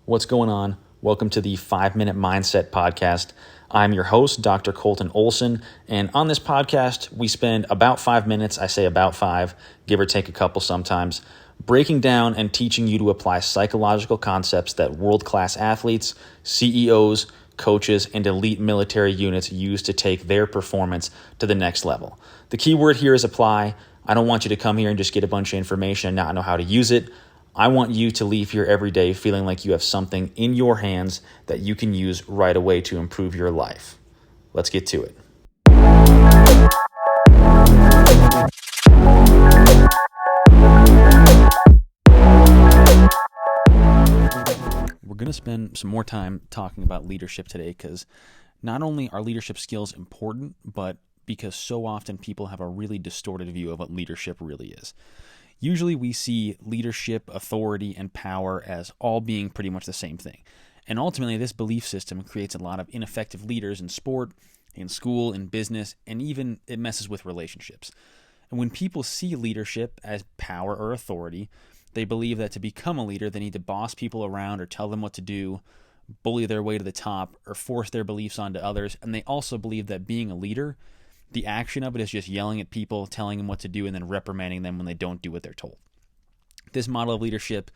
What's going on? Welcome to the 5-Minute Mindset Podcast. I'm your host, Dr. Colton Olson, and on this podcast, we spend about 5 minutes, I say about 5, give or take a couple sometimes, breaking down and teaching you to apply psychological concepts that world-class athletes, CEOs, coaches, and elite military units use to take their performance to the next level. The key word here is apply. I don't want you to come here and just get a bunch of information and not know how to use it. I want you to leave here every day feeling like you have something in your hands that you can use right away to improve your life. Let's get to it. We're going to spend some more time talking about leadership today because not only are leadership skills important, but because so often people have a really distorted view of what leadership really is. Usually we see leadership, authority, and power as all being pretty much the same thing. And ultimately, this belief system creates a lot of ineffective leaders in sport, in school, in business, and even it messes with relationships. And when people see leadership as power or authority, they believe that to become a leader, they need to boss people around or tell them what to do, bully their way to the top, or force their beliefs onto others. And they also believe that being a leader, the action of it is just yelling at people, telling them what to do, and then reprimanding them when they don't do what they're told. This model of leadership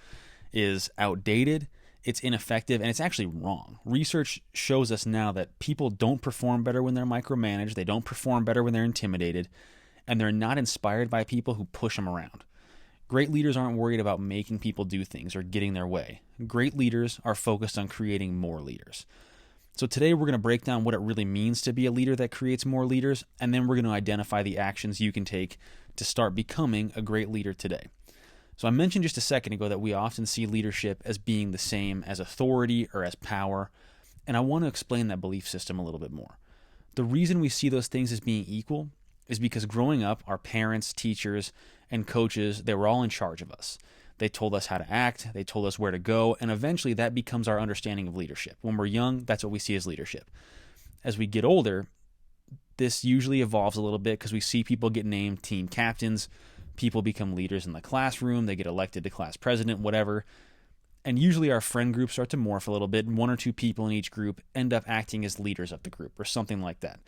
is outdated, it's ineffective, and it's actually wrong. Research shows us now that people don't perform better when they're micromanaged, they don't perform better when they're intimidated, and they're not inspired by people who push them around. Great leaders aren't worried about making people do things or getting their way. Great leaders are focused on creating more leaders. So today we're going to break down what it really means to be a leader that creates more leaders, and then we're going to identify the actions you can take to start becoming a great leader today. So I mentioned just a second ago that we often see leadership as being the same as authority or as power, and I want to explain that belief system a little bit more. The reason we see those things as being equal is because growing up, our parents, teachers, and coaches, they were all in charge of us. They told us how to act, they told us where to go, and eventually that becomes our understanding of leadership. When we're young, that's what we see as leadership. As we get older, this usually evolves a little bit because we see people get named team captains, people become leaders in the classroom, they get elected to class president, whatever. And usually our friend groups start to morph a little bit, and one or two people in each group end up acting as leaders of the group or something like that.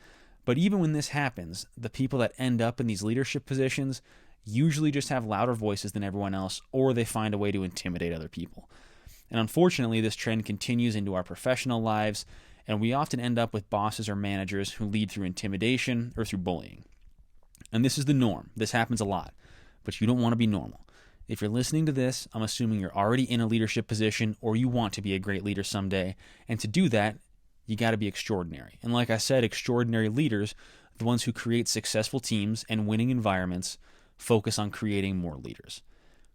But even when this happens, the people that end up in these leadership positions usually just have louder voices than everyone else, or they find a way to intimidate other people. And unfortunately, this trend continues into our professional lives, and we often end up with bosses or managers who lead through intimidation or through bullying. And this is the norm. This happens a lot, but you don't want to be normal. If you're listening to this, I'm assuming you're already in a leadership position or you want to be a great leader someday, and to do that, you got to be extraordinary. And like I said, extraordinary leaders, the ones who create successful teams and winning environments, focus on creating more leaders.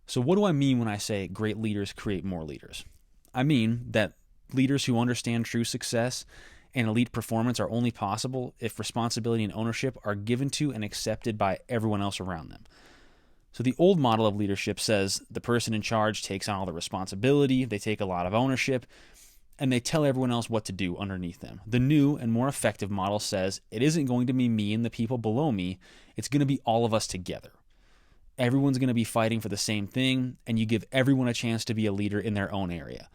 So what do I mean when I say great leaders create more leaders? I mean that leaders who understand true success and elite performance are only possible if responsibility and ownership are given to and accepted by everyone else around them. So the old model of leadership says the person in charge takes on all the responsibility, they take a lot of ownership, and they tell everyone else what to do underneath them. The new and more effective model says it isn't going to be me and the people below me, it's going to be all of us together. Everyone's going to be fighting for the same thing, and you give everyone a chance to be a leader in their own area.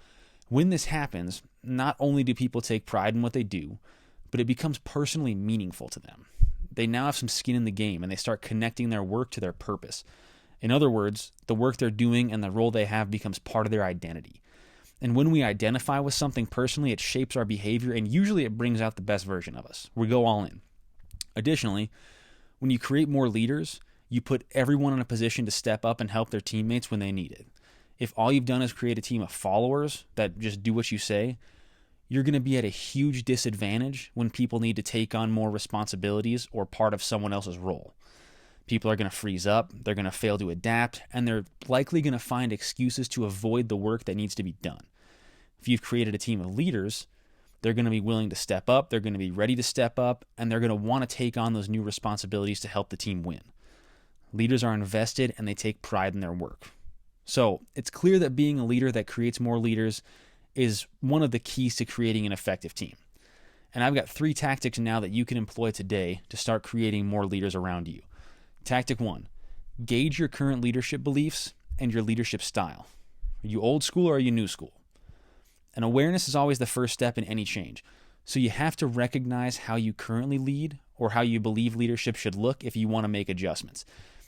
When this happens, not only do people take pride in what they do, but it becomes personally meaningful to them. They now have some skin in the game, and they start connecting their work to their purpose. In other words, the work they're doing and the role they have becomes part of their identity. And when we identify with something personally, it shapes our behavior, and usually it brings out the best version of us. We go all in. Additionally, when you create more leaders, you put everyone in a position to step up and help their teammates when they need it. If all you've done is create a team of followers that just do what you say, you're going to be at a huge disadvantage when people need to take on more responsibilities or part of someone else's role. People are going to freeze up, they're going to fail to adapt, and they're likely going to find excuses to avoid the work that needs to be done. If you've created a team of leaders, they're going to be willing to step up, they're going to be ready to step up, and they're going to want to take on those new responsibilities to help the team win. Leaders are invested and they take pride in their work. So it's clear that being a leader that creates more leaders is one of the keys to creating an effective team. And I've got 3 tactics now that you can employ today to start creating more leaders around you. Tactic 1, gauge your current leadership beliefs and your leadership style. Are you old school or are you new school? And awareness is always the first step in any change. So you have to recognize how you currently lead or how you believe leadership should look if you want to make adjustments.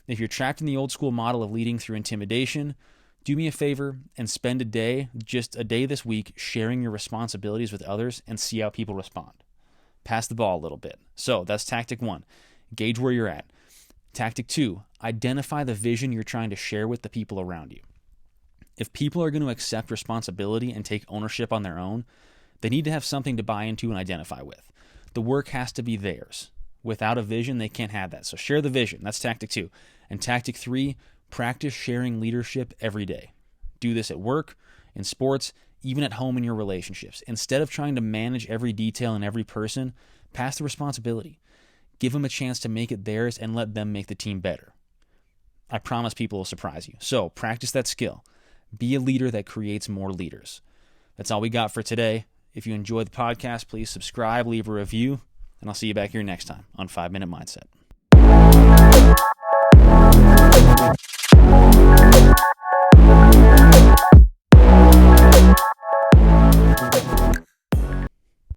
If you're trapped in the old school model of leading through intimidation, do me a favor and spend just a day this week, sharing your responsibilities with others and see how people respond. Pass the ball a little bit. So that's tactic 1. Gauge where you're at. Tactic 2, identify the vision you're trying to share with the people around you. If people are going to accept responsibility and take ownership on their own, they need to have something to buy into and identify with. The work has to be theirs. Without a vision, they can't have that. So share the vision. That's tactic 2. And tactic 3, practice sharing leadership every day. Do this at work, in sports, even at home in your relationships. Instead of trying to manage every detail and every person, pass the responsibility. Give them a chance to make it theirs and let them make the team better. I promise people will surprise you. So practice that skill. Be a leader that creates more leaders. That's all we got for today. If you enjoyed the podcast, please subscribe, leave a review, and I'll see you back here next time on 5 Minute Mindset.